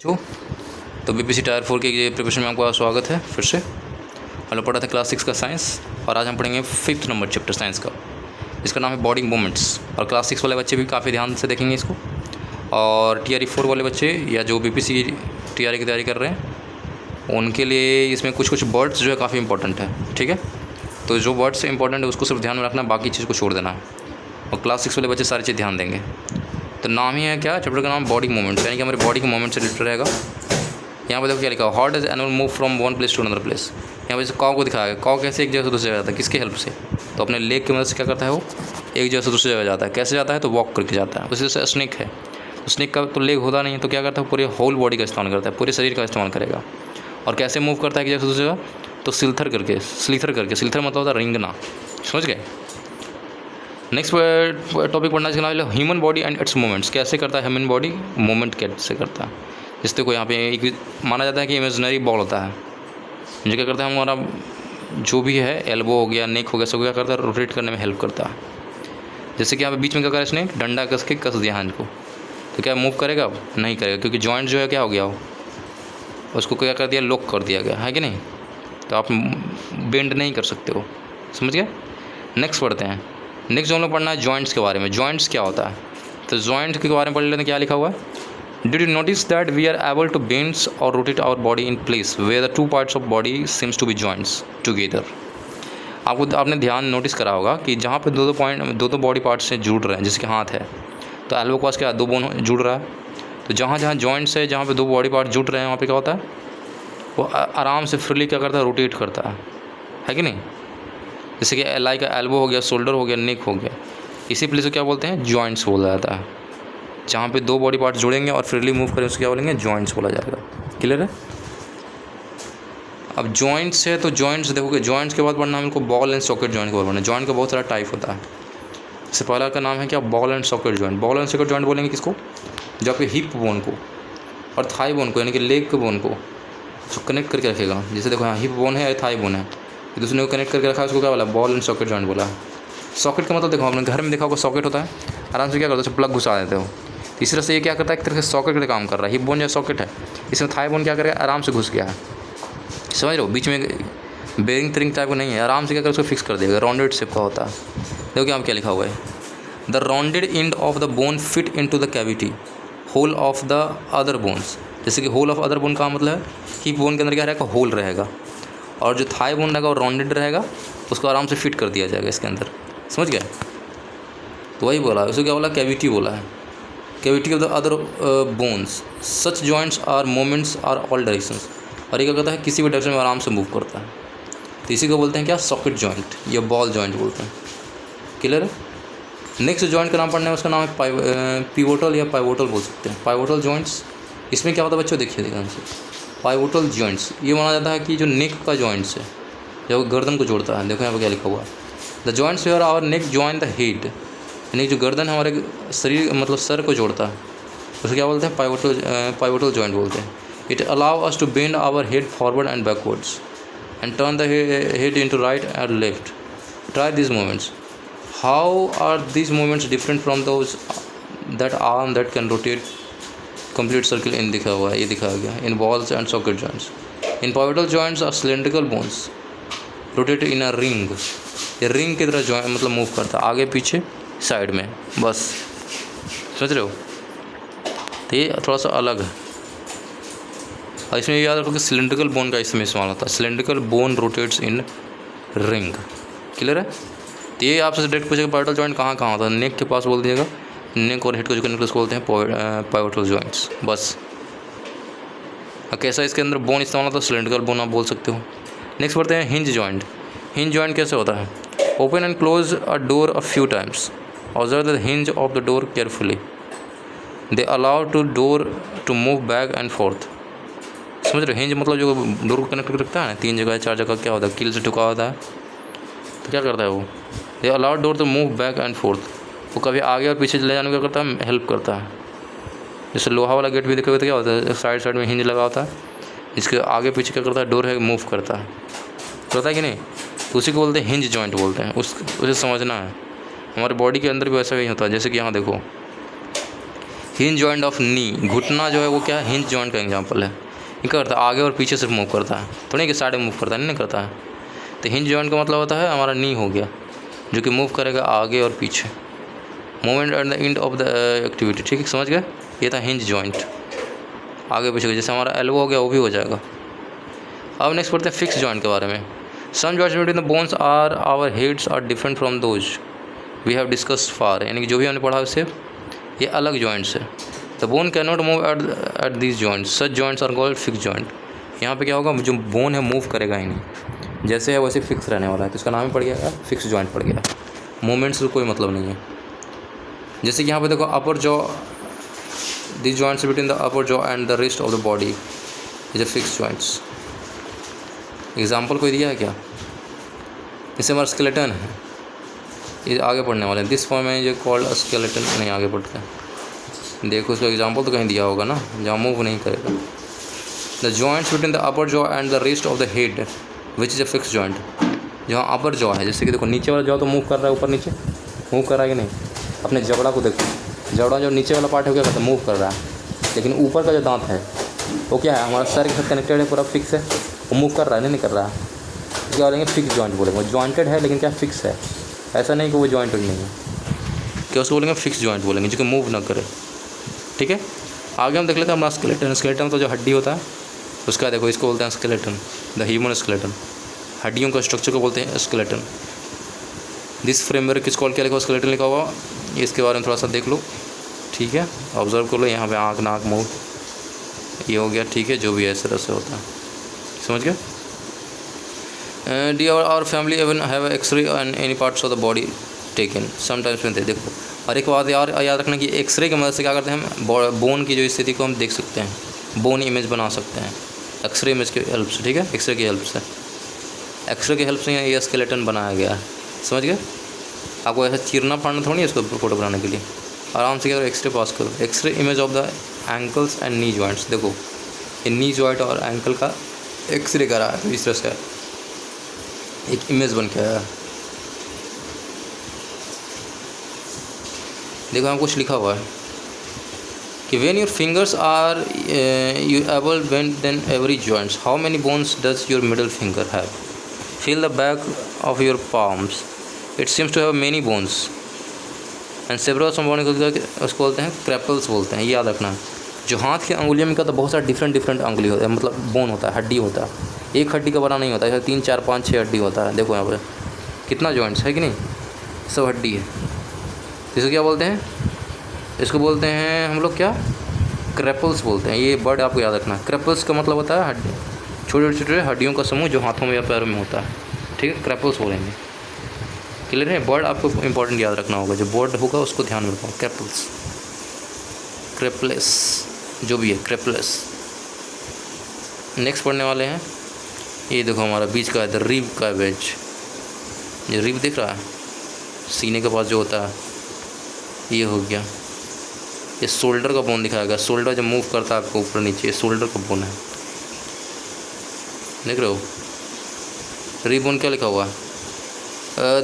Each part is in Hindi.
जो तो बीपीसी टायर 4 के ये प्रिपरेशन में आपका स्वागत है फिर से। हम लोग पढ़ा था क्लास 6 का साइंस और आज हम पढ़ेंगे 5th नंबर चैप्टर साइंस का, इसका नाम है बॉडी मूवमेंट्स। और क्लास 6 वाले बच्चे भी काफ़ी ध्यान से देखेंगे इसको, और टीआरई 4 वाले बच्चे या जो बीपीसी टीआरई की तैयारी कर रहे हैं उनके लिए इसमें कुछ वर्ड्स जो है काफ़ी इंपॉर्टेंट है। ठीक है, तो जो वर्ड्स इंपॉर्टेंट है उसको सिर्फ ध्यान में रखना, बाकी चीज़ को छोड़ देना है। और क्लास 6 वाले बच्चे सारी चीज़ ध्यान देंगे। तो नाम ही है क्या, चैप्टर का नाम बॉडी मूवमेंट्स, यानी कि हमारे बॉडी के मूवमेंट से रिलेटेड रहेगा। यहाँ पर देखो क्या लिखा है, how does animal move from one place to another place. यहाँ पर काव को दिखाया गया, काव कैसे एक जगह से दूसरी जगह जाता है, किसके हेल्प से, तो अपने लेग की मदद से क्या करता है वो एक जगह से दूसरी जगह जाता है। कैसे जाता है, तो वॉक करके जाता है। उसी से स्नेक है, तो स्नेक का तो लेग होता नहीं है, तो क्या करता है पूरे होल बॉडी का इस्तेमाल करता है, पूरे शरीर का इस्तेमाल करेगा। और कैसे मूव करता है एक जगह से दूसरी जगह, तो स्लीथर करके स्लीथर मतलब होता है रिंगना, समझ गए। नेक्स्ट टॉपिक पढ़ना इसका नाम है human body and it's movements. कैसे करता है ह्यूमन बॉडी मूवमेंट, कैसे करता है। जिस देखो यहाँ पे एक माना जाता है कि इमेजिनरी बॉल होता है, जो क्या करता है हमारा जो भी है एल्बो हो गया, नेक हो गया, सब क्या करता है रोटेट करने में हेल्प करता है। जैसे कि यहाँ पे बीच में क्या करा इसने डंडा कस दिया हैंड को, तो क्या मूव करेगा, अब नहीं करेगा, क्योंकि जॉइंट जो है क्या हो गया वो उसको क्या कर दिया, लॉक कर दिया गया है कि नहीं, तो आप बेंड नहीं कर सकते हो, समझ गए। नेक्स्ट पढ़ते हैं। नेक्स्ट जो हम लोग पढ़ना है जॉइंट्स के बारे में। जॉइंट्स क्या होता है, तो जॉइंट के बारे में पढ़ लेते हैं। क्या लिखा हुआ है, did you notice that we are able to bends or rotate our body in place where the two parts of body seems to be joints together. आपने ध्यान नोटिस करा होगा कि जहाँ पे दो बॉडी पार्ट्स से जुड़ रहे हैं, जैसे हाथ है तो एल्बो के पास क्या दो बोन जुड़ रहा है, तो जहाँ जहाँ जॉइंट्स है, जहाँ पे दो बॉडी पार्ट जुड़ रहे हैं, वहाँ पे क्या होता है वो आराम से फ्रीली क्या करता है रोटेट करता है कि नहीं। जैसे कि एलाई का एल्बो हो गया, शोल्डर हो गया, नेक हो गया, इसी प्लेस को क्या बोलते हैं जॉइंट्स बोला जाता है। जहाँ पे दो बॉडी पार्ट्स जुड़ेंगे और फ्रीली मूव करें उसको क्या बोलेंगे जॉइंट्स बोला जाएगा। क्लियर है। अब जॉइंट्स है तो जॉइंट्स देखोगे, जॉइंट्स के बाद पढ़ना हमको बॉल एंड सॉकेट जॉइंट के बारे में। जॉइंट का बहुत सारा टाइप होता है। इससे पहला का नाम है क्या, ball and socket joint. Ball and socket joint बोलेंगे किसको, जो आपके हिप बोन को और थाई बोन को, यानी कि लेग के बोन को जो कनेक्ट करके रखेगा। जैसे देखो यहाँ हिप बोन है, थाई बोन है, दूसरे को कनेक्ट करके रखा है, उसको क्या बोला बॉल एंड सॉकेट जॉइंट बोला। सॉकेट का मतलब देखो आपने घर में देखा होगा सॉकेट होता है, आराम से क्या करते हो प्लग घुसा देते हो। इस तरह से ये क्या करता है एक तरह से सॉकेट का काम कर रहा है। हिप बोन जो सॉकेट है, इसमें थाई बोन क्या करेगा आराम से घुस गया है, समझ रहे हो। बीच में बेरिंग तरिंग टाइप का नहीं है, आराम से क्या कर उसको फिक्स कर देगा। राउंडेड शेप का होता है। देखो क्या क्या लिखा हुआ है, the rounded end of the bone fit into the cavity hole of the other bones. जैसे कि होल ऑफ अदर बोन का मतलब है हिप बोन के अंदर क्या रहेगा होल रहेगा, और जो थाई बोन रहेगा वो राउंडेड रहेगा, उसको आराम से फिट कर दिया जाएगा इसके अंदर, समझ गए। तो वही बोला, उसको क्या बोला कैविटी बोला है, cavity of the other bones. Such joints are moments are all directions. और ये क्या करता है किसी भी डायरेक्शन में आराम से मूव करता है, तो इसी को बोलते हैं क्या सॉकेट जॉइंट या बॉल जॉइंट बोलते हैं। क्लियर है। नेक्स्ट जॉइंट का नाम पढ़ने में उसका नाम है पिवोटल या पाइवोटल बोल सकते हैं। पाइवोटल जॉइंट्स, इसमें क्या होता है बच्चों देखिए ध्यान से। पाइवोटल जॉइंट्स ये माना जाता है कि जो नेक का जॉइंट्स है, जब गर्दन को जोड़ता है। देखो यहाँ पर क्या लिखा हुआ है, the joints where our neck join the head, यानी जो गर्दन हमारे शरीर मतलब सर को जोड़ता है, उसको क्या बोलते हैं पाइवोटल जॉइंट बोलते हैं। It allow us to bend our head forward and backwards and turn the head into right and left. Try this movements. How are this movements different from those that arm that can rotate complete circle in दिखा हुआ है, ये दिखाया गया in balls and socket joints. In pivotal joints are cylindrical bones rotate in a ring. ये रिंग की तरह जॉइंट मतलब मूव करता है आगे पीछे साइड में, बस समझ रहे हो। तो ये थोड़ा सा अलग है, और इसमें याद रखो कि सिलेंड्रिकल बोन का इसमें इस्तेमाल होता है। Cylindrical bone rotates in ring. Clear है। तो ये आपसे डायरेक्ट पूछेगा पाइवोटल जॉइंट कहाँ कहाँ होता है, नेक के पास बोल दीजिएगा, नेक और हेड को जो कनेक्ट उसको बोलते हैं पाइवोटल जॉइंट्स, बस। और कैसा इसके अंदर बोन इस्तेमाल होता है, सिलेंड्रिकल बोन आप बोल सकते हो। नेक्स्ट पढ़ते हैं हिंज जॉइंट। हिंज जॉइंट कैसे होता है, open and close a door a few times, observe the hinge of the door carefully, they allow to door to move back and forth. समझ रहे हो। हिंज मतलब जो डोर को कनेक्ट कर रखता है ना, 3 जगह 4 जगह क्या होता है कील से ठुका होता है, तो क्या करता है वो they allow door to move back and forth. वो कभी आगे और पीछे ले जाने को क्या करता है हेल्प करता है। जैसे लोहा वाला गेट भी देखोगे तो क्या होता है साइड साइड में हिंज लगा होता है, इसके आगे पीछे क्या करता है डोर है मूव करता है कि नहीं, तो उसी को बोलते हैं हिंज जॉइंट बोलते हैं। उसे समझना है। हमारे बॉडी के अंदर भी वैसा ही होता है। जैसे कि यहाँ देखो हिंज जॉइंट ऑफ नी, घुटना जो है वो क्या है, हिंज जॉइंट का एग्जांपल है। ये क्या करता है, आगे और पीछे सिर्फ मूव करता है, तो नहीं कि साइड में मूव करता है, नहीं करता है। तो हिंज जॉइंट का मतलब होता है हमारा नी हो गया, जो कि मूव करेगा आगे और पीछे, movement at the end of the activity. ठीक है, समझ गए, ये था हिंज जॉइंट, आगे पीछे। जैसे हमारा एल्बो हो गया वो भी हो जाएगा। अब नेक्स्ट पढ़ते हैं फिक्स जॉइंट के बारे में। Some joints between the bones are our heads are different from those we have discussed far, यानी कि जो भी हमने पढ़ा उससे ये अलग जॉइंट्स है। The bone can not move at these joints, such joints are called fix joint. यहाँ पे क्या होगा, जो बोन है मूव करेगा ही नहीं, जैसे है वैसे फिक्स रहने वाला है, तो इसका नाम ही पड़ गया फिक्स जॉइंट पड़ गया, मूवमेंट से कोई मतलब नहीं है। जैसे कि यहाँ पे देखो अपर jaw, this joints between the upper jaw and the rest of the body is a fix joints. Example कोई दिया है क्या, जैसे हमारा स्केलेटन है, ये आगे पढ़ने वाले हैं, दिस फॉर्म में जो कॉल्ड स्केलेटन, नहीं आगे पढ़ते हैं, देखो उसका एग्जाम्पल तो कहीं दिया होगा ना, जहाँ मूव नहीं करेगा। The joints between the upper jaw and the rest of the head which is a fix joint. जहाँ अपर जॉ है, जैसे कि देखो नीचे वाला जॉ तो मूव कर रहा है, ऊपर नीचे मूव कर रहा है कि नहीं, अपने जबड़ा को देखो, जबड़ा जो नीचे वाला पार्ट है क्या करता है, मूव कर रहा है, लेकिन ऊपर का जो दांत है वो क्या है, हमारा सर के साथ कनेक्टेड है, पूरा फिक्स है, वो मूव कर रहा है, नहीं कर रहा है, क्या बोलेंगे, फिक्स जॉइंट बोलेंगे। जॉइंटेड है लेकिन क्या फिक्स है, ऐसा नहीं कि वो जॉइंटेड नहीं है, क्या उसको बोलेंगे फिक्स जॉइंट बोलेंगे, जो कि मूव ना करे। ठीक है, आगे हम देख लेते हैं अपना स्केलेटन। स्केलेटन तो जो हड्डी होता है उसका, देखो इसको बोलते हैं स्केलेटन, द ह्यूमन स्केलेटन, हड्डियों का स्ट्रक्चर को बोलते हैं स्केलेटन। दिस फ्रेमवर्क किस कॉल क्या लिखा हुआ, स्केलेटन लिखा हुआ, इसके बारे में थोड़ा सा देख लो। ठीक है, ऑब्जर्व कर लो, यहाँ पे आँख नाक मुँह ये हो गया। ठीक है, जो भी है इस तरह से होता है, समझ गए। The our family even have x-ray and any parts of the body taken sometimes में देखो। और एक बात याद रखना कि एक्सरे की मदद से क्या करते हैं हम, बोन की जो स्थिति को हम देख सकते हैं, बोन इमेज बना सकते हैं एक्सरे इमेज की हेल्प से। ठीक है, एक्सरे की हेल्प से, एक्सरे की हेल्प से ये स्केलेटन बनाया गया है, समझ गए। आपको ऐसा चीरना फाड़ना थोड़ी है इसको फोटो बनाने के लिए, आराम से क्या करो, एक्सरे पास करो, x-ray image of the ankles and knee joints. देखो ये नी जॉइंट और एंकल का एक्सरे करा है, तो इस तरह से एक इमेज बन के आया। देखो यहाँ कुछ लिखा हुआ है कि when your fingers are you able bend then every joints, how many bones does your middle finger have, feel the back of your palms, it seems to have many bones and several some bone, उसको बोलते हैं क्रैपल्स बोलते हैं। ये याद रखना है, जो हाथ की अंगुलियों में का तो बहुत सारा डिफरेंट अंगुली होता है, मतलब बोन होता है, हड्डी होता है, एक हड्डी का बना नहीं होता है, 3 4 5 6 हड्डी होता है। देखो यहाँ पर कितना जॉइंट्स है कि नहीं, सब हड्डी है। इसको क्या बोलते हैं, इसको बोलते हैं हम लोग क्या, क्रैपल्स बोलते हैं। ये वर्ड आपको याद रखना है, क्रैपल्स का मतलब होता है हड्डी, छोटे छोटे हड्डियों का समूह जो हाथों में या पैरों में होता है। ठीक है, क्रैपल्स बोलेंगे, क्लियर है। वर्ड आपको इंपॉर्टेंट याद रखना होगा, जो वर्ड होगा उसको ध्यान में रखो, क्रैपल्स, क्रेपलेस, जो भी है क्रेपलेस। नेक्स्ट पढ़ने वाले हैं, ये देखो हमारा बीच का है द रिब का वेज, ये रिब दिख रहा है सीने के पास जो होता है, ये हो गया। ये शोल्डर का बोन दिखाया गया, शोल्डर जब मूव करता है आपको ऊपर नीचे, ये शोल्डर का बोन है, देख रहे हो। रिब बोन क्या लिखा हुआ है,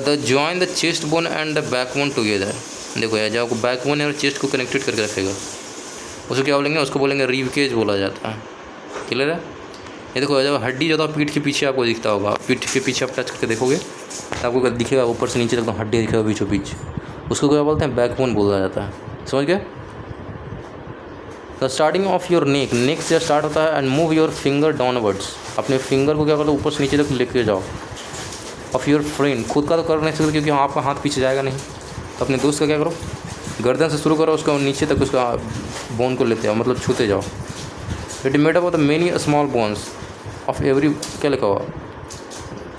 the join the chest bone and the back bone together. देखो यार, जब आपको बैक बोन है और चेस्ट को कनेक्टेड करके रखेगा, उसको क्या बोलेंगे, उसको बोलेंगे रिब केज बोला जाता है, क्लियर है। ये देखो जब हड्डी जो था पीठ के पीछे आपको दिखता होगा, पीठ के पीछे आप टच करके देखोगे तो आपको दिखेगा ऊपर से नीचे तक हड्डी दिखेगा बीचों बीच, उसको क्या बोलते हैं, बैकबोन बोला जाता है, समझ गए। The starting of your neck, neck से स्टार्ट होता है, and move your finger downwards, अपने फिंगर को क्या करो ऊपर से नीचे तक लेके जाओ। ऑफ योर फ्रेंड, खुद का तो कर नहीं सकते क्योंकि आपका हाथ पीछे जाएगा नहीं, तो अपने दोस्त का क्या करो, गर्दन से शुरू करो, उसका नीचे तक उसका बोन को लेते आओ, मतलब छूते जाओ। It made up of the many small bones of every, क्या लिखा हुआ,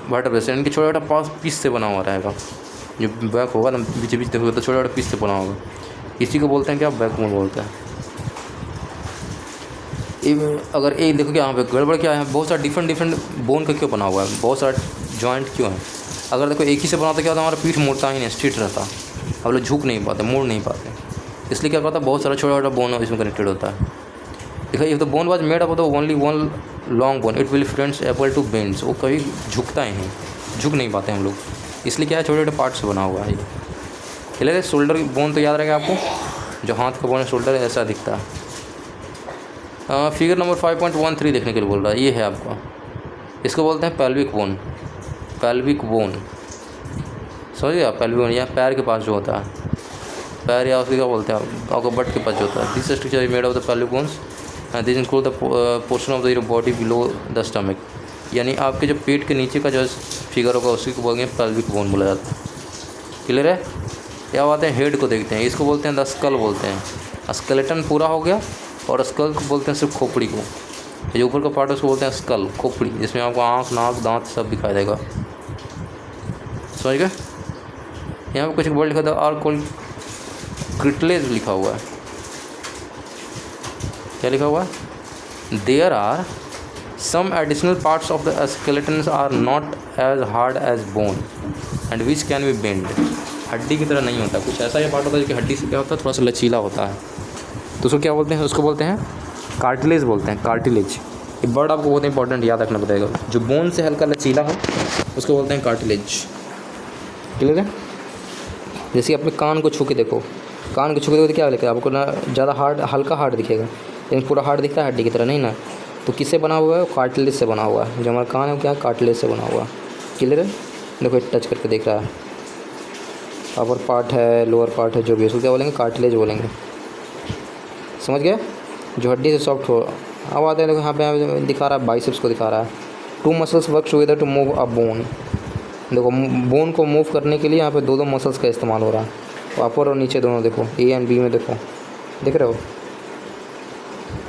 वर्टेब्रेस, इनके छोटा छोटा पास पीस से बना हुआ रहेगा, जो बैक होगा ना बीच बीच देखोगे तो छोटा छोटा पीस से बना होगा, इसी को बोलते हैं क्या, बैकबोन बोलते हैं। अगर एक देखो क्या यहाँ पे गड़बड़ क्या है, बहुत सारा डिफरेंट बोन का क्यों बना हुआ है, बहुत सारा जॉइंट क्यों है। अगर देखो एक ही से बनाता क्या होता है, हमारा पीठ मुड़ता ही नहीं, स्ट्रेट रहता, हम लोग झुक नहीं पाते, मुड़ नहीं पाते, इसलिए क्या करता है, बहुत सारा छोटा छोटा बोन इसमें कनेक्टेड होता है। देखो ये तो bone was made up of the only one long bone, it will friends able to bends, वो कभी झुकता ही नहीं, झुक नहीं पाते हम लोग, इसलिए क्या है छोटे छोटे पार्ट से बना हुआ है ये, क्लियर है। शोल्डर बोन तो याद रहेगा आपको, जो हाथ का बोन शोल्डर है ऐसा दिखता है। फिगर नंबर 5.13 देखने के लिए बोल रहा है, ये है आपका, इसको बोलते हैं पेल्विक बोन। पेल्विक बोन समझ गया, पेल्विक बोन या पैर के पास जो होता है, पैर या उसके क्या बोलते हैं आपको बट के पास जो होता है। This structure is made of the pelvic bones, this include the portion of the your body below the stomach. यानी आपके जो पेट के नीचे का जो फिगर होगा उसी को बोलेंगे पेल्विक बोन बोला जाता है। क्लियर है। या आते हैं हेड को देखते हैं, इसको बोलते हैं द स्कल बोलते हैं। स्केलेटन पूरा हो गया, और स्कल को बोलते हैं सिर्फ खोपड़ी को। जो ऊपर का पार्ट है उसको बोलते हैं स्कल, खोपड़ी, जिसमें आपको आँख, नाक, दांत सब दिखाई देगा। समझ गए। यहाँ पे कुछ वर्ड लिखा था और कोई क्रिटलेज लिखा हुआ है। क्या लिखा हुआ है? There are some additional parts of the skeleton are not as hard as bone and which can be bend. हड्डी की तरह नहीं होता, कुछ ऐसा ही पार्ट होता है जो कि हड्डी से क्या होता है, थोड़ा सा लचीला होता है। तो उसको क्या बोलते हैं? उसको बोलते हैं कार्टिलेज बोलते हैं, कार्टिलेज। ये वर्ड आपको बहुत इंपॉर्टेंट याद रखना पड़ेगा। जो बोन से हल्का लचीला हो उसको बोलते हैं कार्टिलेज। क्लियर है। जैसे अपने कान को छू के देखो, कान को छू के देखो तो क्या लिखेगा आपको? ना ज़्यादा हार्ड, हल्का हार्ड दिखेगा, लेकिन पूरा हार्ड दिखता है हड्डी की तरह नहीं ना। तो किससे बना हुआ है? कार्टिलेज से बना हुआ है। जो हमारा कान है वो क्या है? कार्टिलेज से बना हुआ है। क्लियर है। देखो टच करके देख रहा है, अपर पार्ट है, लोअर पार्ट है, जो भी उसको क्या बोलेंगे? कार्टिलेज बोलेंगे। समझ गए। जो हड्डी से सॉफ्ट हो। अब आते हैं, देखो यहाँ पे दिखा रहा है बाइसेप्स को दिखा रहा है। Two muscles work together to move a bone. देखो बोन को मूव करने के लिए यहाँ पे दो मसल्स का इस्तेमाल हो रहा है, तो अपर और नीचे दोनों। देखो ए एंड बी में देखो, दिख रहे हो?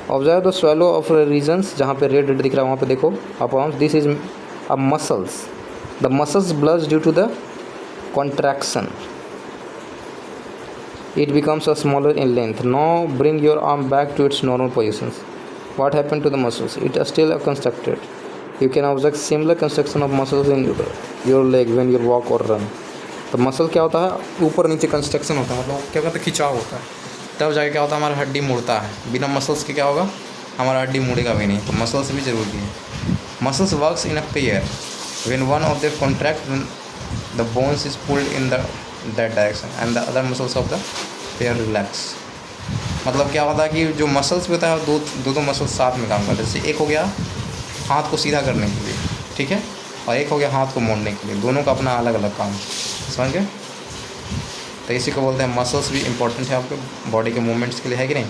Observe the swallow of regions, जहाँ पे रेड रेड दिख रहा है वहाँ पे देखो upper arms. This is a muscles, the muscles blurs due to the contraction, it becomes a smaller in length. Now bring your arm back to its normal positions. What happened to the muscles? It is still constructed. You can observe similar construction of muscles in your leg when you walk or run. तो मसल क्या होता है? ऊपर नीचे कंस्ट्रक्शन होता है, मतलब क्या कहते हैं? खिंचाव होता है। तब जाके क्या होता है? हमारा हड्डी मुड़ता है। बिना मसल्स के क्या होगा? हमारा हड्डी मुड़ेगा भी नहीं। तो मसल्स भी ज़रूरी है। Muscles works in a pair, when one of them contract, the bones is pulled in that direction and the other muscles of the pair relax। मतलब क्या होता है कि जो मसल्स होता है दो मसल्स साथ में काम करते हैं। जैसे एक हो गया हाथ को सीधा करने के लिए, ठीक है, और एक हो गया हाथ को मोड़ने के लिए। दोनों का अपना अलग अलग काम। समझ गए। तो इसी को बोलते हैं मसल्स भी इंपॉर्टेंट है आपके बॉडी के मूवमेंट्स के लिए, है कि नहीं।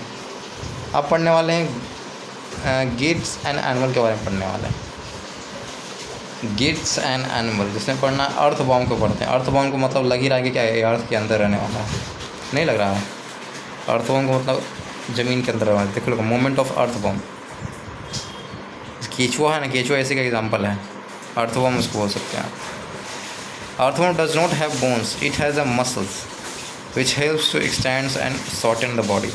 अब पढ़ने वाले हैं गेट्स एंड एनिमल के बारे में पढ़ने वाले हैं। गेट्स एंड एनिमल जिसने पढ़ना है अर्थवॉर्म को पढ़ते हैं। अर्थवॉर्म को मतलब लग ही रहा है कि क्या है? अर्थ के अंदर रहने वाला है, नहीं लग रहा है? अर्थवॉर्म को मतलब ज़मीन के अंदर रहने वाला। देखो मूवमेंट ऑफ अर्थवॉर्म। केचुआ है ना, केचुआ ऐसे का एग्जाम्पल है। अर्थवॉर्म उसको बोल सकते हैं। Earthworm does not have bones, it has a muscles which helps to extends and shorten the body.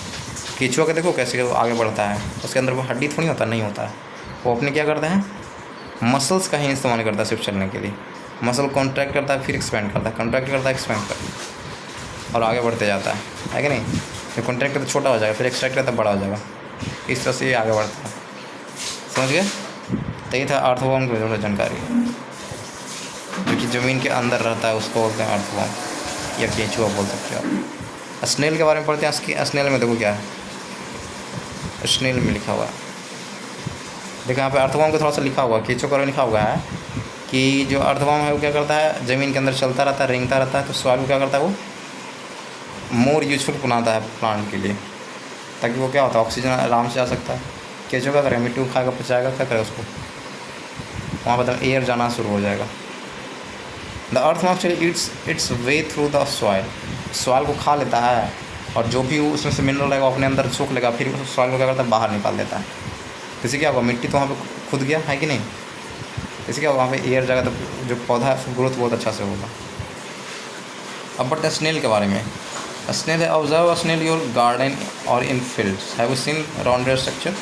केचुआ का देखो कैसे वो आगे बढ़ता है, उसके अंदर वो हड्डी थोड़ी होता नहीं होता है। वो अपने क्या करता है? मसल्स का ही इस्तेमाल करता है सिर्फ चलने के लिए। मसल कॉन्ट्रैक्ट करता है, फिर एक्सपेंड करता है, कॉन्ट्रैक्ट करता है, एक्सपेंड करता है, और आगे बढ़ते जाता है कि नहीं। फिर कॉन्ट्रैक्ट करता छोटा हो जाएगा, फिर एक्सट्रैक्ट करता बड़ा हो जाएगा। इस तरह से ये आगे बढ़ता है। समझ गए। तो ये था अर्थवॉर्म की जानकारी, जो कि ज़मीन के अंदर रहता है, उसको बोलते हैं अर्थवॉर्म या केंचुआ बोल सकते हो आप। स्नेल के बारे में पढ़ते हैं। स्नेल में देखो क्या है, स्नेल में लिखा हुआ है। देखो यहाँ पे अर्थवॉर्म को थोड़ा सा लिखा हुआ है, केंचुआ का लिखा हुआ है कि जो अर्थवॉर्म है वो क्या करता है? ज़मीन के अंदर चलता रहता है, रेंगता रहता है। तो सॉइल को क्या करता है? वो मोर यूजफुल बनाता है प्लांट के लिए, ताकि वो क्या होता है? ऑक्सीजन आराम से जा सकता है। केंचुआ क्या करेगा? मिट्टी को खाएगा, पचाएगा, क्या करेगा? उसको वहाँ पर एयर जाना शुरू हो जाएगा। The earthworm actually it's way through the soil. Soil को खा लेता है, और जो भी उसमें से मिनरल रहेगा अपने अंदर सोख लेगा, फिर सॉइल को क्या करता है? बाहर निकाल देता है। इससे क्या होगा? मिट्टी तो वहाँ पे खुद गया है कि नहीं। इससे क्या होगा? वहाँ पे एयर जाएगा, तो जो पौधा है ग्रोथ बहुत अच्छा से होगा। अब बढ़ते हैं स्नेल के बारे में। Snail observe a snail your garden और in fields. Have you seen rounded structure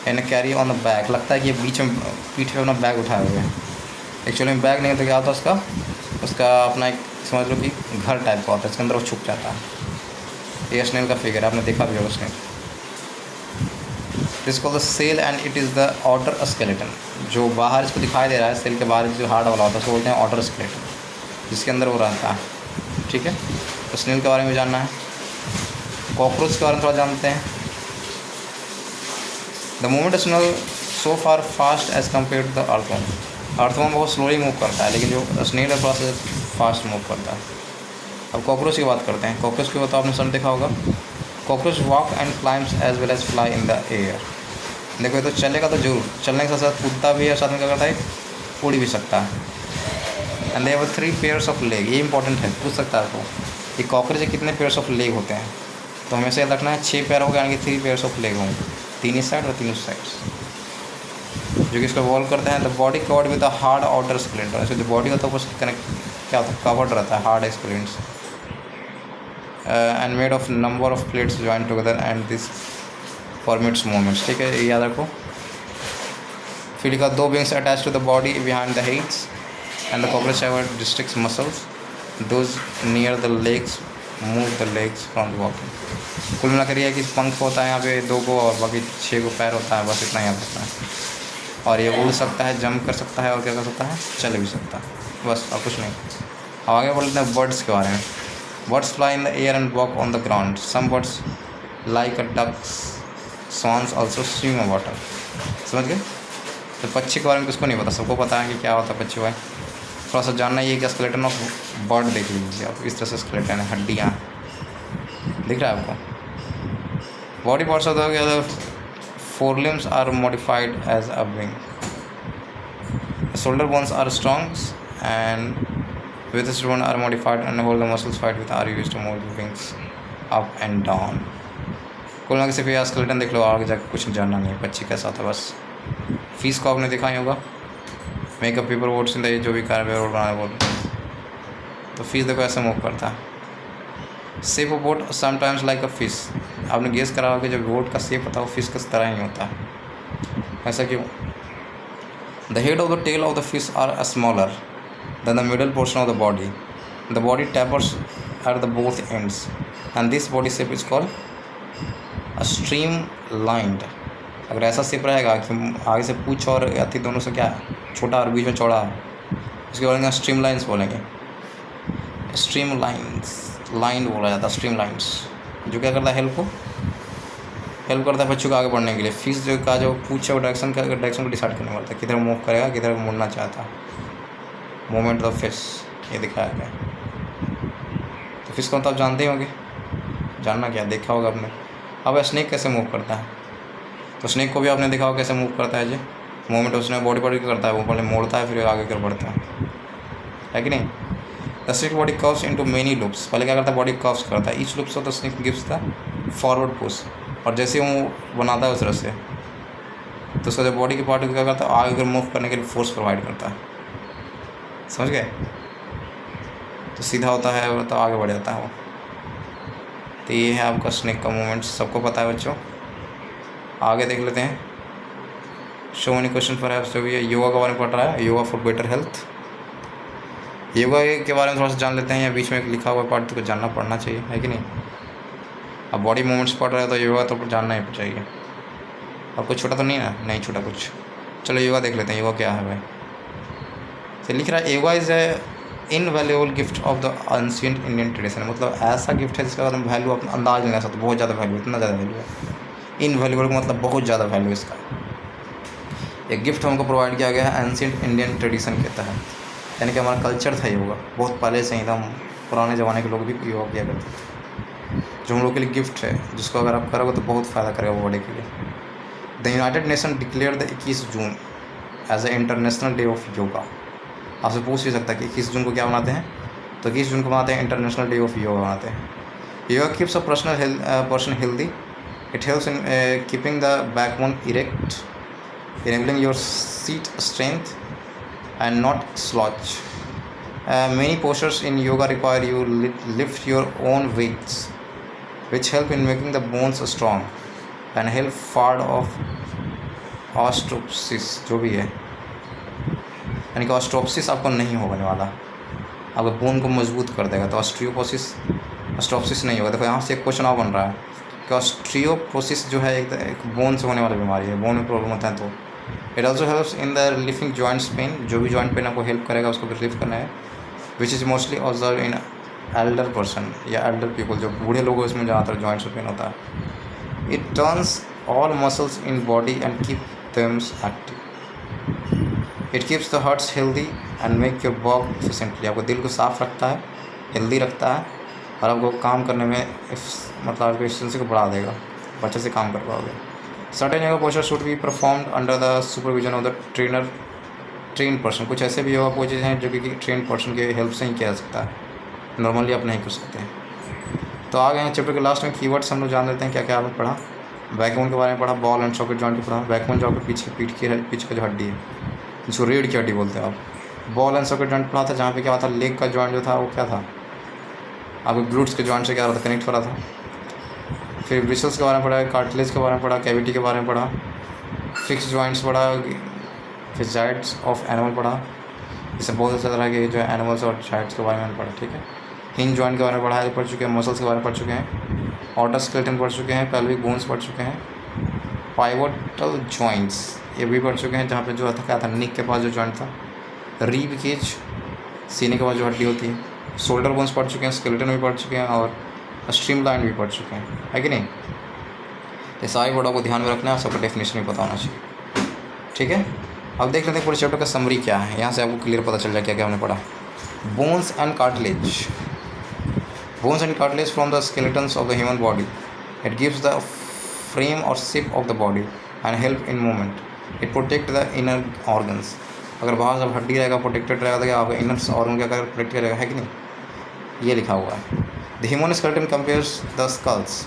and carry on the back. लगता है कि ये बीच में पीठ पे अपना बैग उठाए हुए हैं। एक्चुअली में बैग नहीं होता, क्या होता है उसका अपना एक समझ लो कि घर टाइप का होता है, इसके अंदर वो छुप जाता है। ये स्नेल का फिगर आपने देखा भी होगा। Snail this called the shell and it is the outer skeleton. जो बाहर इसको दिखाई दे रहा है, सेल के बाहर जो हार्ड वाला होता है उसको बोलते हैं आउटर स्केलेटन, जिसके अंदर वो रहता है। ठीक है। तो स्नेल के बारे में जानना है। कॉकरोच के बारे में थोड़ा जानते हैं। The movement is so far fast as compare to the earthworm. Earthworm बहुत स्लोली मूव करता है, लेकिन जो स्नेक है थोड़ा सा फास्ट मूव करता है। अब कॉकरोच की बात करते हैं। कॉकरोच की बात आपने सब देखा होगा। Cockroach walk and climbs as well as fly in the air. देखो ये तो चलेगा तो जरूर, चलने के साथ साथ कूदता भी है, साथ में क्या करता है, उड़ भी सकता है। And they have 3 pairs of leg. ये इंपॉर्टेंट है, पूछ सकता है आपको कि कॉकरोच के कितने पेयर्स ऑफ लेग होते हैं। तो हमेशा याद रखना है 6 पैर होगा, यानी कि 3 पेयर्स ऑफ लेग होंगे, 3 इस साइड और 3 उस साइड, जो कि इसको वॉल्व करते हैं। The body covered with a hard outer splinter. इसको जो बॉडी होता है वो कनेक्ट क्या होता है, कवर्ड रहता है hard splints and made of number of plates join together and this permits movements. ठीक है, ये याद रखो। फिर लिखा 2 wings attach to the body behind the heads and the cockroach have district muscles those near the legs move the legs from the walking. कुल मिलाकर यह कि पंख होता है यहाँ पे 2 को और बाकी 6 को पैर होता है, बस इतना याद रखना है। और ये उड़ सकता है, जंप कर सकता है और क्या कर सकता है, चल भी सकता है, बस और कुछ नहीं। अब आगे बोलते हैं बर्ड्स के बारे में। Birds fly in the air and walk on the ground. Some birds like a ducks swans also swim in water. समझ गए। तो पक्षी के बारे में किसको नहीं पता, सबको पता है कि क्या होता है पक्षी भाई। थोड़ा सा जानना ये कि स्केलेटन ऑफ बर्ड देख लीजिए आप, इस तरह से स्केलेटन है, हड्डियाँ दिख रहा है आपको। Body parts of the forelimbs are modified as a wing. The shoulder bones are strong and with this bone are modified and hold the muscles fight with are used to move the wings up and down. कुल मिला के सिर्फ ये स्केलेटन देख लो, आगे जाकर कुछ जानना नहीं है पक्षी कैसा था बस। फीस को आपने देखा ही होगा, makeup paper boards in the जो भी कार पेपर बनाना बोर्ड, तो फीस देखो ऐसे मूव करता है। Shape of boat sometimes like a fish. आपने गेस करा होगा कि जो बोट का शेप होता है वो फिश की तरह ही होता है। ऐसा क्यों? The head of the tail of the fish are smaller than the middle portion of the body. The body tapers at the both ends and this body shape is called a streamlined. अगर ऐसा शेप रहेगा कि आगे से पूछ और अति दोनों से क्या छोटा और बीच में चौड़ा, उसके बोलेंगे स्ट्रीम लाइन्स बोलेंगे। स्ट्रीम लाइन्स लाइन बोला जाता है, स्ट्रीम लाइन्स, जो क्या करता है, हेल्प करता है बच्चों को आगे बढ़ने के लिए। फिश जो का जो पूछ है वो डायरेक्शन को डिसाइड करने वाला है, किधर मूव करेगा, किधर मुड़ना चाहता है। मूवमेंट ऑफ फिश ये दिखाया गया। तो फिश को तो आप जानते ही होंगे, जानना क्या, देखा होगा आपने। अब स्नेक कैसे मूव करता है, तो स्नेक को भी आपने देखा होगा कैसे मूव करता है जी। मूवमेंट उसने बॉडी पर करता है, वो पहले मोड़ता है फिर आगे कर बढ़ता है कि नहीं। The snake body curves into many loops. पहले क्या करता है, बॉडी कर्व्स करता है। Each loops of the snake gives the forward push, और जैसे वो बनाता है उस तरह से तो उसका जो बॉडी के पार्ट क्या करता है, आगे कर मूव करने के लिए फोर्स प्रोवाइड करता है। समझ गए। तो सीधा होता है तो आगे बढ़ जाता है वो। तो ये है आपका स्नेक का मूवमेंट, सबको पता है बच्चों। आगे देख लेते हैं। Show many question for have. जो भी है योगा के बारे में पढ़ रहा है, yoga for better health. Yoga के बारे में थोड़ा सा जान लेते हैं, या बीच में लिखा हुआ पार्ट तो जानना पड़ना चाहिए, है कि नहीं। अब बॉडी मूवमेंट्स पढ़ रहे हैं तो योगा तो जानना ही चाहिए। अब कुछ छोटा तो नहीं ना, नहीं छोटा कुछ। चलो योगा देख लेते हैं, योगा क्या है भाई। तो लिख रहा है yoga is a invaluable gift of the ancient Indian tradition. मतलब ऐसा गिफ्ट है जिसका मतलब वैल्यू अपना अंदाज नहीं लगा सकते, बहुत ज़्यादा वैल्यू, इतना ज़्यादा वैल्यू है। इनवैल्यूएबल का मतलब बहुत ज़्यादा वैल्यू इसका। एक गिफ्ट हमको प्रोवाइड किया गया है एंशिएंट इंडियन ट्रेडिशन के तहत, यानी कि हमारा कल्चर था योगा, बहुत पहले से ही था। पुराने ज़माने के लोग भी योगा किया करते थे, जो हम लोग के लिए गिफ्ट है, जिसको अगर आप करोगे तो बहुत फ़ायदा करेगा बॉडी के लिए। The United Nation declare the 21 June as a international day of yoga. आपसे पूछ भी सकता है कि 21 जून को क्या मनाते हैं, तो 21 जून को मनाते हैं इंटरनेशनल डे ऑफ योगा मनाते हैं। Yoga keeps a person healthy. It helps in keeping the backbone erect, enabling your seat strength and not slouch. Many postures in yoga require you lift your own weights, which help in making the bones strong and help fard of ऑस्ट्रोप्सिस जो भी है, यानी कि ऑस्ट्रोप्सिस आपको नहीं होने वाला, आपके बोन को मजबूत कर देगा। तो ऑस्ट्रोप्सिस नहीं होगा। देखो यहाँ से एक क्वेश्चन और बन रहा है कि ऑस्ट्रियोपोसिस जो है एक बोन से होने वाली बीमारी है, बोन में प्रॉब्लम होता है। तो it also helps in the lifting joints pain, जो भी जॉइंट पेन आपको हेल्प करेगा उसको रिलीफ करना है, which is mostly observe in Elder person या एल्डर पीपल, जो बूढ़े लोग हैं उसमें ज़्यादातर जॉइंट्स में पेन होता है। It turns all muscles in body and keep them active. It keeps the hearts healthy and make your work efficiently. आपको दिल को साफ रखता है, हेल्दी रखता है, और आपको काम करने में मतलब आपकी एफिशिएंसी को बढ़ा देगा, अच्छे से काम कर पाओगे। Certain yoga posture should be performed under the supervision of the train person. कुछ ऐसे भी योगा पोजेज हैं जो कि ट्रेन पर्सन के हेल्प से ही किया जा सकता है, नॉर्मली आप नहीं कर सकते हैं। तो आ गए हैं चैप्टर के लास्ट में, कीवर्ड्स हम लोग जान लेते हैं क्या क्या आपने पढ़ा। बैकबोन के बारे में पढ़ा, बॉल एंड सॉकेट जॉइंट को पढ़ा। बैकबोन जो आपके पीठ की जो हड्डी है, जिसको रीढ़ की हड्डी बोलते हैं आप। बॉल एंड सॉकेट जॉइंट पढ़ा था, जहाँ पे क्या होता है, लेग का जॉइंट जो था वो क्या था, आपके ग्लूट्स के जॉइंट से क्या रहा था, कनेक्ट हो रहा था। फिर ब्रिसल्स के बारे में पढ़ा, कार्टिलेज के बारे में पढ़ा, कैविटी के बारे में पढ़ा, फिक्स जॉइंट्स पढ़ा, फिर जाइट्स ऑफ एनिमल पढ़ा। इससे बहुत अच्छा तरह के जो एनिमल्स और जाइट्स के बारे में पढ़ा, ठीक है। हिंज जॉइंट के बारे में पढ़ा है, पढ़ चुके हैं। मसल्स के बारे में पढ़ चुके हैं। ऑटर स्केलेटन पढ़ चुके हैं। पेल्विक बोन्स पढ़ चुके हैं। पाइवोटल जॉइंट्स ये भी पढ़ चुके हैं, जहाँ पे जो था क्या था, निक के पास जो जॉइंट था। रीब केज सीने के पास जो हड्डी होती है। शोल्डर बोन्स पढ़ चुके हैं। स्केलेटन भी पढ़ चुके हैं, और स्ट्रीम लाइन भी पढ़ चुके हैं, है कि नहीं। ये सारी वर्डों को ध्यान में रखना है, सबका डेफिनेशन भी पता होना चाहिए, ठीक है। अब देख लेते हैं पूरे चैप्टर का समरी क्या है, यहाँ से आपको क्लियर पता चल जाए क्या क्या हमने पढ़ा। Bones and cartilage. Bones and cartilage from the skeletons of the human body. It gives the frame और shape of the body and help in movement. It protect the inner organs. अगर बाहर जब हड्डी रहेगा, प्रोटेक्टेड रहेगा, तो क्या आपका इनर ऑर्गन क्या करेगा, प्रोटेक्ट करेगा, है कि नहीं। ये लिखा हुआ है। The human skeleton compares the skulls,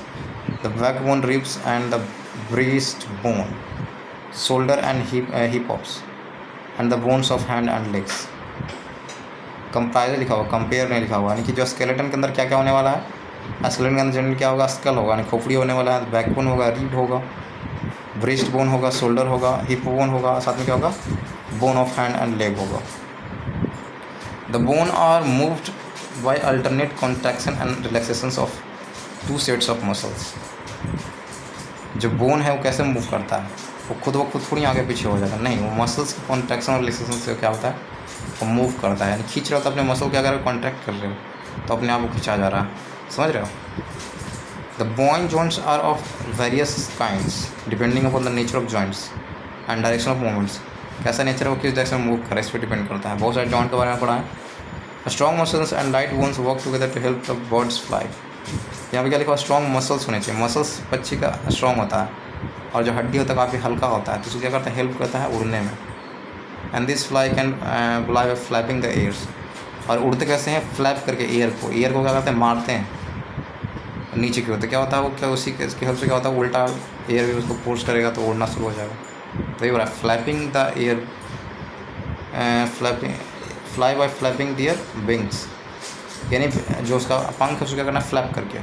the backbone, ribs and the breast bone, shoulder and hip hops and the bones of hand and legs। Compare लिखा हुआ, कंपेयर नहीं लिखा हुआ, यानी कि जो स्केलेटन के अंदर क्या क्या होने वाला है। स्केलेटन के अंदर जनरली क्या होगा, स्कल होगा, यानी खोपड़ी होने वाला है। बैकबोन होगा, रीड होगा, ब्रेस्ट बोन होगा, शोल्डर होगा, हिप बोन होगा, साथ में क्या होगा, bone of hand and leg होगा। The bone are moved by alternate contraction and relaxations of two sets of muscles. जो बोन है वो कैसे मूव करता है, वो खुद ब खुद थोड़ी आगे पीछे हो जाता है, नहीं, वो मसल्स की कॉन्ट्रैक्शन और रिलैक्सेशन से क्या होता है, वो मूव करता है। यानी खींच रहे हो तो अपने मसल क्या कर रहे हो, कॉन्ट्रैक्ट कर रहे हो, तो अपने आप वो खिंचा जा रहा है, समझ रहे हो। The bone joints are of various kinds depending upon the nature of joints and direction of movements. कैसा नेचर है, वो किस डायरेक्शन में मूव कर रहा है, इस पर डिपेंड करता है। बहुत सारे जॉइंट के बारे में पढ़ा है। Strong muscles and light bones work together to help the birds fly. यहाँ पे क्या लिखा हुआ, स्ट्रॉन्ग मसल्स होने चाहिए। मसल्स पक्षी का स्ट्रॉन्ग होता है, और जो हड्डी होता है काफ़ी हल्का होता है, तो उसको क्या करता है, हेल्प करता है उड़ने में। And this fly can fly by flapping the airs. और उड़ते कैसे हैं, फ्लैप करके एयर को क्या करते हैं, मारते हैं नीचे की ओर। तो क्या होता है, वो क्या उसी के इसकी हेल्प से क्या होता है, उल्टा एयर भी उसको फोर्स करेगा तो उड़ना शुरू हो जाएगा। तो ये हो रहा है, flapping the air, fly by flapping their wings. यानी जो उसका पंख है उसको क्या करना है, फ्लैप करके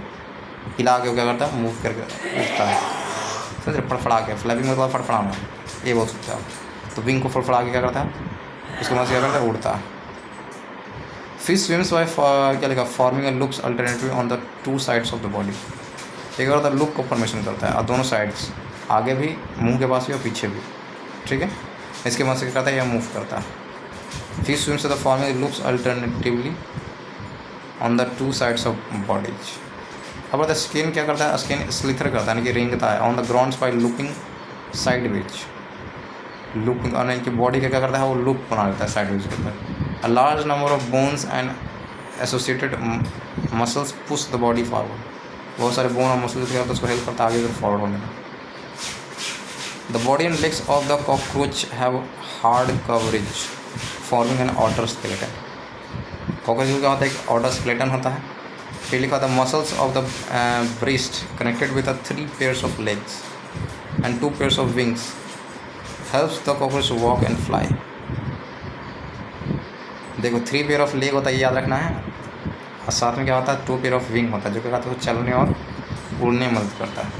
हिला के क्या करता है, मूव करके उड़ता है, समझ रहे, फड़फड़ा के। फ्लैपिंग मतलब फड़फड़ाना, ये बोल सकते हैं आप। तो विंग को फड़फड़ा के क्या करता है, उसके बाद क्या करता है, उड़ता है। फिश स्विम्स बाय क्या लिखा, forming a loops alternative on the two sides of the body. एक करता है, लूप को फॉर्मेशन करता है, और दोनों साइड्स, आगे भी, मुंह के पास भी और पीछे भी, ठीक है। इसके बाद से क्या करता है, यह मूव करता है। Fish swims the forming loops alternatively on the two sides of bodies. अब द स्किन क्या करता है, स्किन स्लिथर करता है, यानी कि रेंगता है on the grounds by looping sideways. Looping, और यानी कि बॉडी का क्या करता है, वो लूप बना लेता है साइडवेज के ऊपर। A large number of bones and associated muscles push the body forward. बहुत सारे बोन और मसल्स क्या होता है, उसको हेल्प करता है आगे फॉरवर्ड होने में। The body and legs of the cockroach have hard coverage forming an outer skeleton. Cockroach क्या होता है, एक आउटर स्केलेटन होता है। फिर लिखा था, muscles of the breast connected with 3 pairs of legs and 2 pairs of wings helps the cockroach walk and fly. देखो 3 पेयर ऑफ लेग होता है, ये याद रखना है, और साथ में क्या होता है, 2 पेयर ऑफ विंग होता है, जो क्या कहता है, चलने और उड़ने में मदद करता है।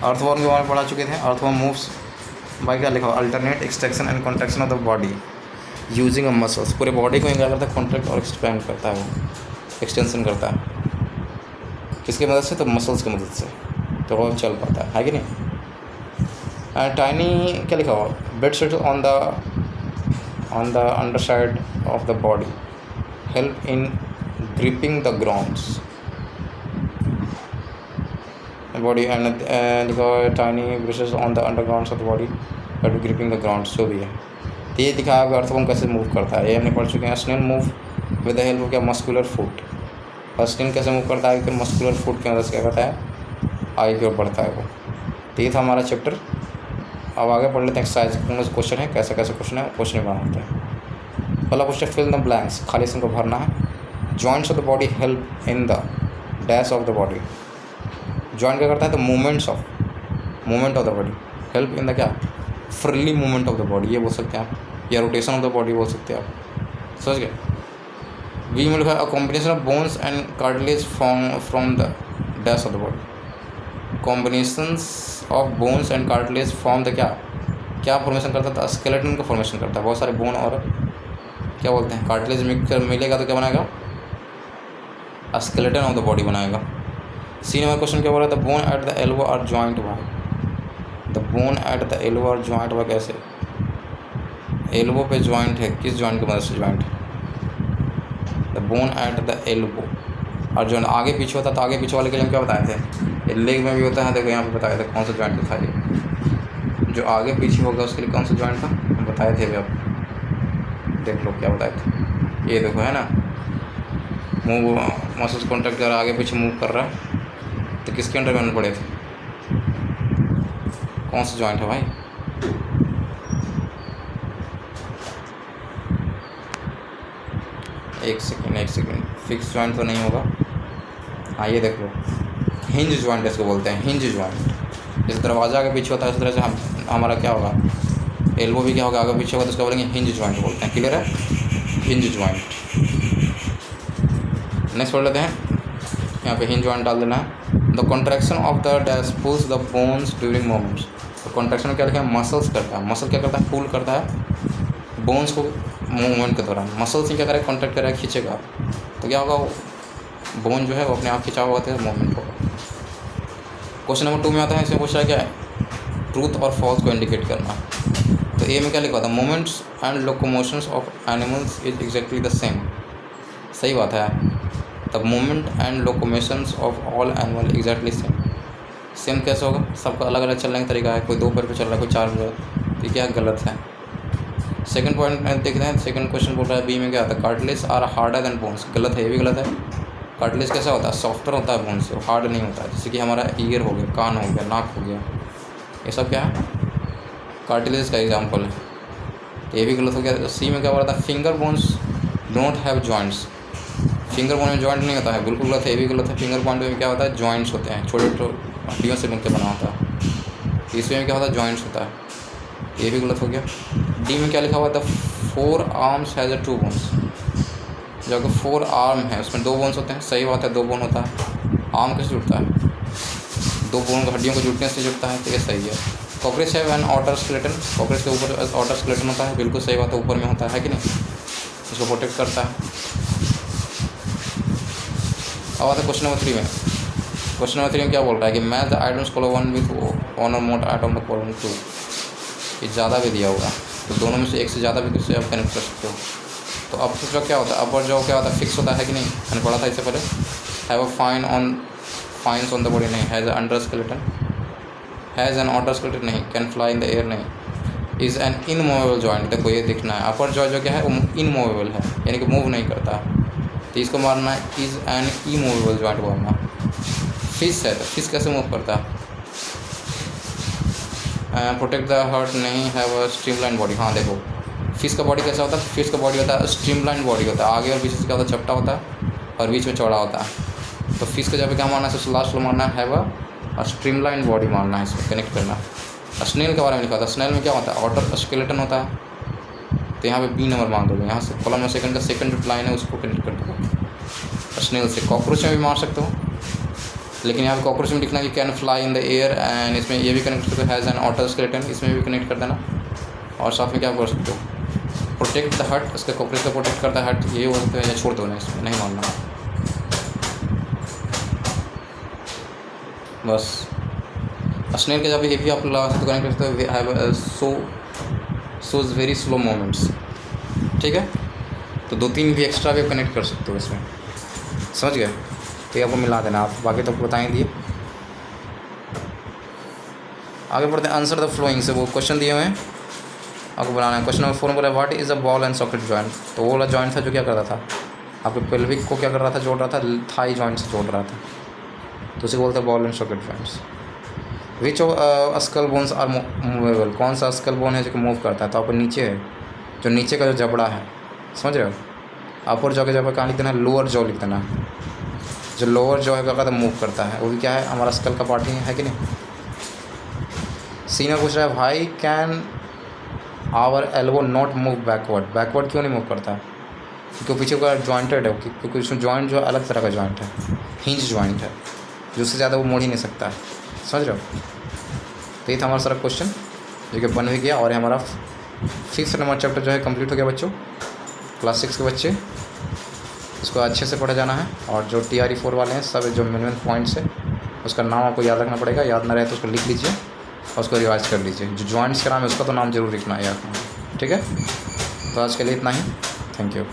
अर्थवॉर्म के बारे में पढ़ा चुके थे। अर्थवॉर्म मूव्स बाय क्या लिखा, alternate extraction and contraction of the body using a muscles. पूरे बॉडी को क्या करता है, कॉन्ट्रैक्ट और एक्सपेंड करता है, वो एक्सटेंशन करता है, किसकी मदद से, तो मसल्स की मदद से, तो वो चल पाता है कि नहीं। टाइनी क्या लिखा हुआ, bed set on the underside of the body help in gripping the grounds body and tiny brushes on the undergrounds of the body but gripping the grounds जो भी है। तो ये दिखाया हुआ अर्थवर्म कैसे मूव करता है, ये हमने पढ़ चुके हैं। Snail move with the help of क्या मस्कुलर फुट। और स्नेल कैसे मूव करता है, फिर मस्कुलर फुट की मदद से क्या करता है, आगे की ओर बढ़ता है वो। तो ये था हमारा चैप्टर। अब आगे पढ़ लेते हैं एक्सरसाइज। क्वेश्चन है, कैसे कैसे क्वेश्चन है, क्वेश्चन बनाते हैं। पहला क्वेश्चन, फिल द ब्लैंक्स, खाली स्थान को भरना है। Joints of the body help in the dash of the body. Joint क्या करता है, तो movement of the body help in the क्या, freely movement of the body, ये बोल सकते हैं आप, या रोटेशन ऑफ द बॉडी बोल सकते हैं आप। समझ गए। वी में लिखा है a combination of bones and cartilage from the dash of the body. Combinations of bones and cartilage from the क्या फॉर्मेशन करता था, स्केलेटन का फॉर्मेशन करता है। बहुत सारे बोन और क्या बोलते हैं कार्टिलेज मिक्सर मिलेगा तो क्या बनाएगा, स्केलेटन ऑफ द बॉडी बनाएगा। सी नंबर क्वेश्चन क्या बोल रहा था, bone at the elbow are joint by. The bone at the elbow are joint by कैसे, एल्बो पे जॉइंट है, किस जॉइंट की मदद से जॉइंट है, the bone at the elbow. और जो आगे पीछे होता है तो आगे पीछे वाले के लिए हम क्या बताए थे, लेग में भी होता है। देखो यहाँ पे बताया था कौन सा जॉइंट बताइए, जो आगे पीछे होगा उसके लिए कौन सा जॉइंट था, हम बताए थे अभी। आप देख लो क्या बताए थे, ये देखो है ना, मूव मसल्स कॉन्टैक्ट कर रहा है, आगे पीछे मूव कर रहा है, तो किसके अंडर में पड़े थे, कौन सा जॉइंट है भाई, एक सेकेंड, फिक्स जॉइंट तो नहीं होगा। हाँ ये देख लो, हिंज जॉइंट इसको बोलते हैं, हिंज जॉइंट। जैसे दरवाजा आगे पीछे होता है इस तरह से हमारा क्या होगा, एल्बो भी क्या होगा, आगे पीछे होगा, तो उसको बोलेंगे हिंज जॉइंट बोलते हैं। क्लियर है, हिंज जॉइंट। नेक्स्ट पढ़ लेते हैं, यहाँ पे हिंज जॉइंट डाल देना है। The contraction of the dash pulls the bones during movements. तो कॉन्ट्रैक्शन में क्या लिखा है, मसल्स करता है। मसल क्या करता है, पुल करता है बोन्स को मूवमेंट के दौरान। मसल से क्या करेगा, कॉन्ट्रैक्ट करेगा, खींचेगा, तो क्या होगा, बोन जो है वो अपने आप खिंचा हुआ होता है, मूवमेंट होगा। क्वेश्चन नंबर 2 में आता है, इसमें पूछा है क्या है, ट्रूथ और फॉल्स को इंडिकेट करना। तो ए में क्या लिखा था, moments and locomotions of animals is exactly the same. सही बात है, तब movement and locomotions of all animal exactly same कैसे होगा, सबका अलग अलग चलने का तरीका है, कोई 2 पैर पे चल रहा है, कोई 4 पैर, तो क्या गलत है। सेकंड पॉइंट देखते हैं, सेकंड क्वेश्चन बोल रहा है बी में क्या आता है, cartilage are harder than bones. गलत है, ये भी गलत है। कार्टिलेज कैसा होता है, सॉफ्टर होता है बोन से, हार्ड नहीं होता है। जैसे कि हमारा ईयर हो गया, कान हो गया, नाक हो गया, ये सब क्या है, कार्टिलेज का एग्जाम्पल है। तो ये भी गलत हो गया। सी में क्या बोल रहा था, finger bones don't have joints. Finger bone में जॉइंट नहीं होता है, बिल्कुल गलत है, ये भी गलत है। फिंगर बोन में क्या होता है, जॉइंट्स होते हैं, छोटे छोटे हड्डियों से मिलकर बना होता है। इसमें क्या होता है, जॉइंट्स होता है, ये भी गलत हो गया। डी में क्या लिखा हुआ था, 4 आर्म्स हैज़ 2 बोन्स। जो कि 4 आर्म है उसमें 2 बोन्स होते हैं। सही बात है, 2 बोन होता है। आर्म कैसे जुड़ता है, 2 बोन हड्डियों को जुड़ने से जुड़ता है, तो ये सही है। कॉकरेज है एन ऑटर स्केलेटन। कॉकरेज के ऊपर ऑटर स्केलेटन होता है, बिल्कुल सही बात है, ऊपर में होता है कि नहीं, उसको प्रोटेक्ट करता है। अब आता है क्वेश्चन नंबर 3 में। क्वेश्चन नंबर 3 में क्या बोल रहा है कि match the items column 1 with one और मोर आइटम द कॉलम 2। ये ज़्यादा भी दिया होगा, तो दोनों में से एक से ज़्यादा भी दूसरे आप कनेक्ट कर सकते हो। तो अब जो क्या होता है, अपर जो क्या होता है, फिक्स होता है कि नहीं, मैंने पढ़ा था इससे पहले। Have a fines on the body नहीं, has under skeleton, has an outer skeleton नहीं, can fly in the air नहीं, इज़ एन इनमूवेबल जॉइंट। देखो ये दिखना है, अपर जॉइंट जो क्या है वो इनमूवेबल है, यानी कि मूव नहीं करता। तो इसको मारना है, इज़ एन इमूवेबल जॉइंट बोलना। फिश है, तो फिश कैसे मूव करता है, प्रोटेक्ट द हार्ट नहीं, हैव अ स्ट्रीमलाइन बॉडी। हाँ देखो फिश का बॉडी कैसा होता है, फिश का बॉडी होता है स्ट्रीमलाइन बॉडी होता है, आगे और पीछे से क्या होता है, चपटा होता है और बीच में चौड़ा होता है। तो फिश का जब क्या मारना है, सबसे लास्ट में मारना है, हैव अ स्ट्रीमलाइन बॉडी मारना है, इसमें कनेक्ट करना। स्नेल के बारे में लिखा था, स्नेल में क्या होता है, ऑटर स्केलेटन होता है। तो यहाँ पे बी नंबर मान दोगे, यहाँ से कॉलम में सेकंड का सेकंड जो लाइन है उसको कनेक्ट कर दो स्नेल से। कॉकरोच में भी मार सकते हो, लेकिन यहाँ पे कॉकरोच में लिखना कि can fly in the air, and इसमें ये भी कनेक्ट कर सकते हो, हैज़ एन ऑटर स्केलेटन, इसमें भी कनेक्ट कर देना। और साथ में क्या कर सकते हो, प्रोटेक्ट द हट, उसके कॉकरोच को प्रोटेक्ट करता है हट, ये हो सकता है, या छोड़ दो ना, इसमें नहीं मानना बस। स्नेल के जब ये भी आप लगा सकते हो, कनेक्ट कर सकते हो, शोज वेरी स्लो मोमेंट्स। ठीक है, तो 2-3 भी एक्स्ट्रा भी कनेक्ट कर सकते हो इसमें। समझ गए? तो ये आपको मिला देना आप, बाकी तो बता ही दिए। आगे बढ़ते हैं, आंसर द फ्लोइंग से वो क्वेश्चन दिए हुए हैं, आपको बनाना है। क्वेश्चन नंबर 4 में बोला what is a ball and socket joint. तो वो वाला जॉइंट था जो क्या करता था, आपके पेल्विक को क्या कर रहा था, जोड़ रहा था, थाई जॉइंट से जोड़ रहा था, तो उसे बोलते हैं ball and socket joints. Which of skull bones are movable, कौन सा स्कल बोन है जो कि मूव करता है, तो आपको नीचे है, जो नीचे का जो जबड़ा है, समझ रहे हो? अपर जॉ के जगह कहाँ लिख देना है, लोअर जॉ लिख देना है। जो लोअर जॉ है क्या करता है, मूव करता है, वो भी क्या है, हमारा स्कल का पार्ट ही है कि नहीं। सी में पूछ रहा है भाई can our elbow not move backward, backward क्यों नहीं मूव करता है, क्योंकि पीछे का जॉइंटेड है, क्योंकि उसमें जॉइंट जो अलग तरह का जॉइंट है, हिंज जॉइंट है, जो उससे ज़्यादा वो मोड़ ही नहीं सकता है, समझ रहे हो? तो ये था हमारा सारा क्वेश्चन जो कि बन भी गया, और हमारा 5th नंबर चैप्टर जो है कंप्लीट हो गया बच्चों। क्लास 6 के बच्चे इसको अच्छे से पढ़े जाना है, और जो TRE 4 वाले हैं सब जो मिनिमम पॉइंट्स है उसका नाम आपको याद रखना पड़ेगा, याद ना रहे तो उसको लिख लीजिए और उसको रिवाइज कर लीजिए। जो जॉइंट्स का नाम है उसका तो नाम जरूर लिखना है याद, ठीक है? तो आज के लिए इतना ही, थैंक यू।